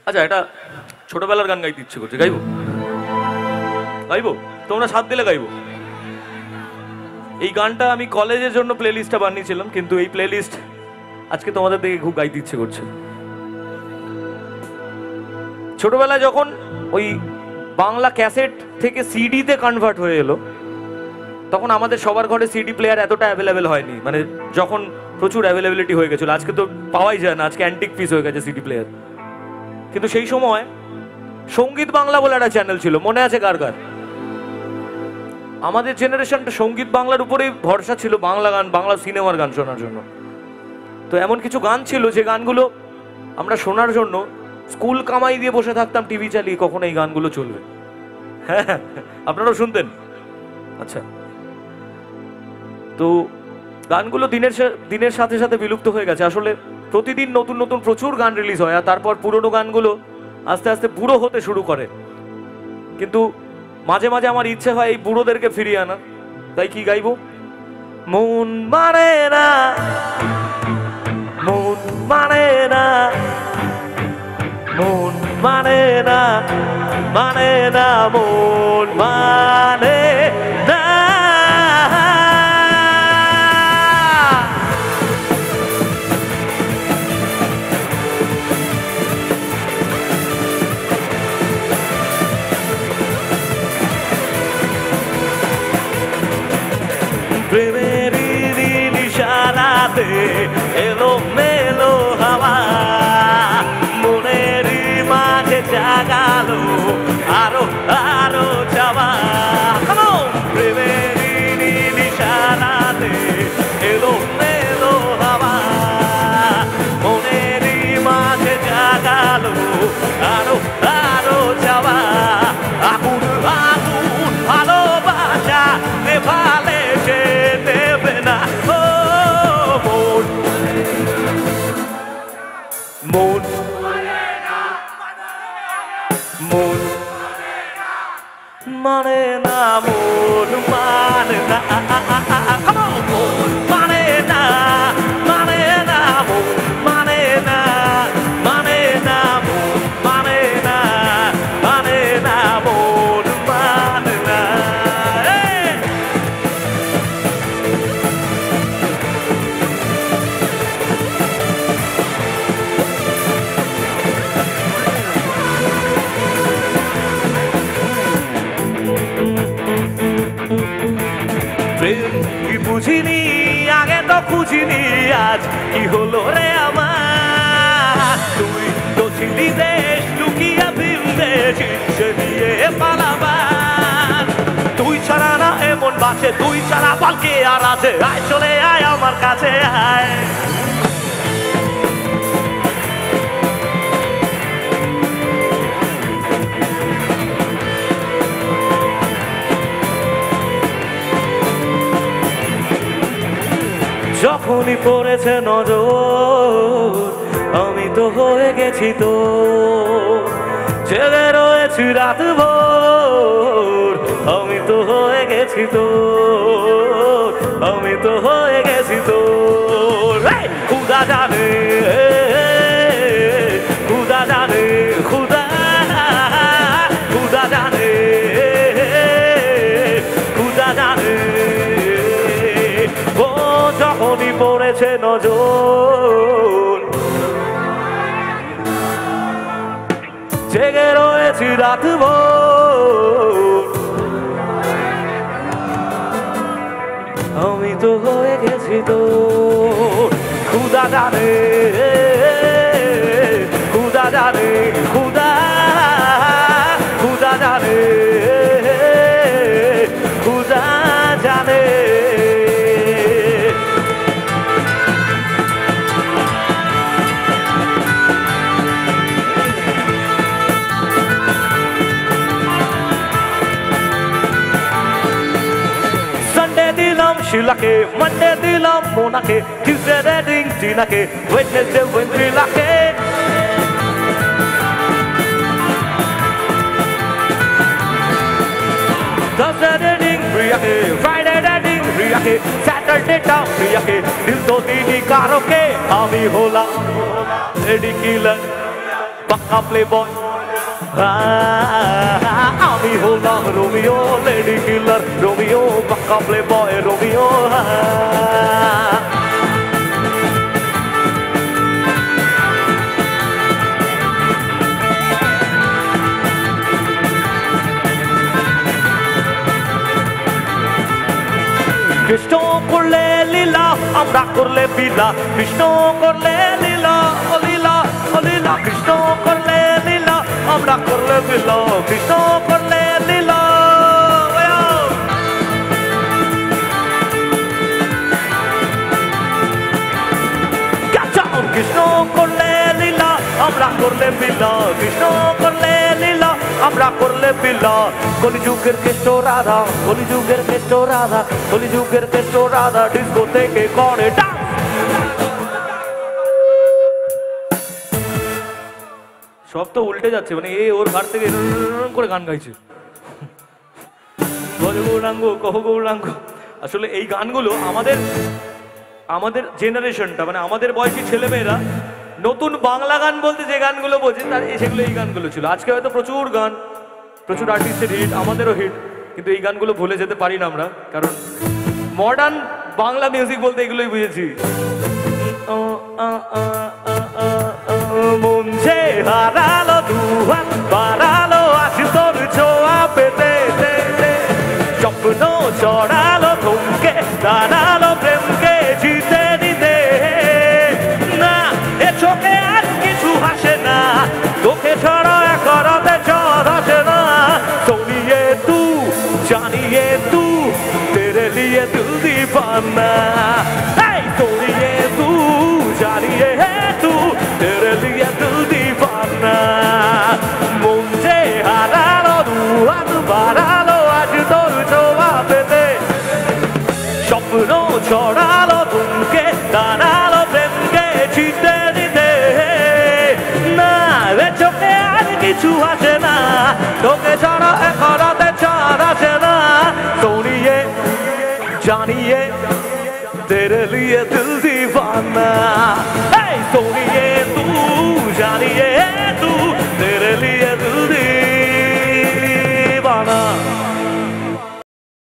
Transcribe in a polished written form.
আচ্ছা, এটা ছোটবেলার গান গাইতে ইচ্ছে করছে, গাইবো? গাইবো? তোমরা সাথ দিলে গাইবো। এই গানটা আমি কলেজের জন্য প্লে লিস্টটা বানিয়েছিলাম, কিন্তু এই প্লে লিস্ট আজকে তোমাদের দেখে খুব গাইতে ইচ্ছে করছে। ছোটবেলায় যখন ওই বাংলা ক্যাসেট থেকে সিডিতে কনভার্ট হয়ে এলো, তখন আমাদের সবার ঘরে সিডি প্লেয়ার এতটা অ্যাভেলেবেল হয়নি, মানে যখন প্রচুর অ্যাভেলেবিলিটি হয়ে গেছিলো। আজকে তো পাওয়াই যায় না, আজকে অ্যান্টিক পিস হয়ে গেছে সিডি প্লেয়ার। কিন্তু সেই সময় সঙ্গীত বাংলা বলে একটা চ্যানেল ছিল, মনে আছে কার কার? আমাদের জেনারেশনটা সঙ্গীত বাংলার উপরেই ভরসা ছিল, বাংলা গান, বাংলা সিনেমার গান শোনার জন্য। তো এমন কিছু গান ছিল যে গানগুলো আমরা শোনার জন্য স্কুল কামাই দিয়ে বসে থাকতাম টিভি চালিয়ে, কখন এই গানগুলো চলবে। হ্যাঁ, আপনারাও শুনতেন? আচ্ছা, তো গানগুলো দিনের সাথে সাথে বিলুপ্ত হয়ে গেছে। আসলে প্রতিদিন নতুন নতুন প্রচুর গান রিলিজ হয়, আর তারপর পুরোনো গানগুলো আস্তে আস্তে বুড়ো হতে শুরু করে। কিন্তু মাঝে মাঝে আমার ইচ্ছে হয় এই বুড়োদেরকে ফিরিয়ে আনা। তাই কি গাইবো? মন মানে না, মন মানে না, মন মানে না, মানে না, মন মানে না। প্রেমেরই নিশানাতে এলো মেলো হাওয়া, মনেরই মাঝে জাগালো আরো আরো যাওয়া। প্রেমেরই নিশানাতে এলো মেলো হাওয়া, মনেরই মাঝে জাগালো আরো আরো যাওয়া। আগুন আগুন ভালোবাসা নেভালে সে দেবে না। ও মন, মন, মন মানে না, মন মানে না, মন মানে না, মানে না, মন মানে না, মানে না, মন মানে না, মানে না, মন মানে না। প্রেম কি বুঝিনি, আগে তো খুঁজিনি, আজ কি হলো রে আমার? তুই তো ছিলি দেশ লুকিয়ে বিন্দেশ, সে নিয়ে পালাবার। তুই ছাড়া না এমন বাঁচে, তুই ছাড়া পালকে আর আছে। আয় চলে আয় আমার কাছে আয়। যখনই পড়েছে নজর, আমি তো হয়ে গেছি তো, জেগে রয়েছি রাত ভোর, আমি তো হয়ে গেছি তো, আমি তো হয়ে গেছি তো। খুদা জানে, খুদা জানে, খুদা, খুদা জানে, খুদা জানে। ও যখনই পড়েছে নজর, জেগে রয়েছি রাত ভোর, আমি তো হয়ে গেছি তো। খুদা জানে, খুদা জানে, খুদা, খুদা জানে, খুদা জানে। শিলাকে, মানডে দিলাম মোনাকে, টিউসডে রেডিং টিনাকে, ওয়েডনেসডে ওয়েন্ট্রিলাকে। থার্সডে রেডিং প্রিয়াকে, ফ্রাইডে রেডিং প্রিয়াকে, স্যাটারডে টাও প্রিয়াকে, দিল তো দিনই কারোকে। আমি হলাম লেডি কিলার। পাক্কা প্লে বয়। আমি হলাম রোমিও লেডি কিলার, রোমিও পাক্কা প্লে বয়, রোমিও। কৃষ্ণ করলে লীলা, আমরা করলে বিলা, কৃষ্ণ করলে লীলা, ও লীলা, ও লীলা, কৃষ্ণ করলে লীলা, আমরা করলে বিলা, কৃষ্ণ করলে লীলা। কৃষ্ণ করলে লীলা, আমরা করলে বিলা, কৃষ্ণ করলে লীলা, আমরা করলে বিলা। কলিযুগের কৃষ্ণ রাধা, কলিযুগের কৃষ্ণ রাধা, কলিযুগের কৃষ্ণ রাধা ডিস্কো থেকে করে ডান্স। সব তো উল্টে যাচ্ছে, মানে এ ওর ঘর থেকে করে গান গাইছে, ভজ গৌরাঙ্গ কহ গৌরাঙ্গ। আসলে এই গানগুলো আমাদের জেনারেশনটা, মানে আমাদের বয়সী ছেলেমেয়েরা নতুন বাংলা গান বলতে যে গানগুলো বোঝে তার সেগুলো এই গানগুলো ছিল। আজকে হয়তো প্রচুর গান, প্রচুর আর্টিস্টের হিট, আমাদেরও হিট, কিন্তু এই গানগুলো ভুলে যেতে পারি না আমরা, কারণ মডার্ন বাংলা মিউজিক বলতে এগুলোই বুঝেছি। মন যে হারালো দুহাত বাড়ালো আছি তোর ছোঁয়া পেতে, স্বপ্ন চড়ালো থমকে দাঁড়ালো প্রেমকে জিতে নিতে। না এ চোখে আর কিছু হাসে না, তোকে ছাড়া করতে চাঁদ আসে না। সোনিয়ে তু জানিয়ে তু তেরে লিয়ে দিল দিবানা, সোনিয়ে তু জানিয়ে তু তেরে লিয়ে দিল দিবানা। মন যে হারালো দুহাত বাড়ালো আজ তোর ছোঁয়া পেতে, স্বপ্ন ছড়ালো তুমকে দাঁড়ালো প্রেমকে জিতে দিতে। না রে চোখে আর কিছু আসে না, তোকে ছাড়া করাতে চাঁদ আসে না। সোনিয়ে জানিয়ে তেরে লিয়ে দিল দিবানা, সোনিয়ে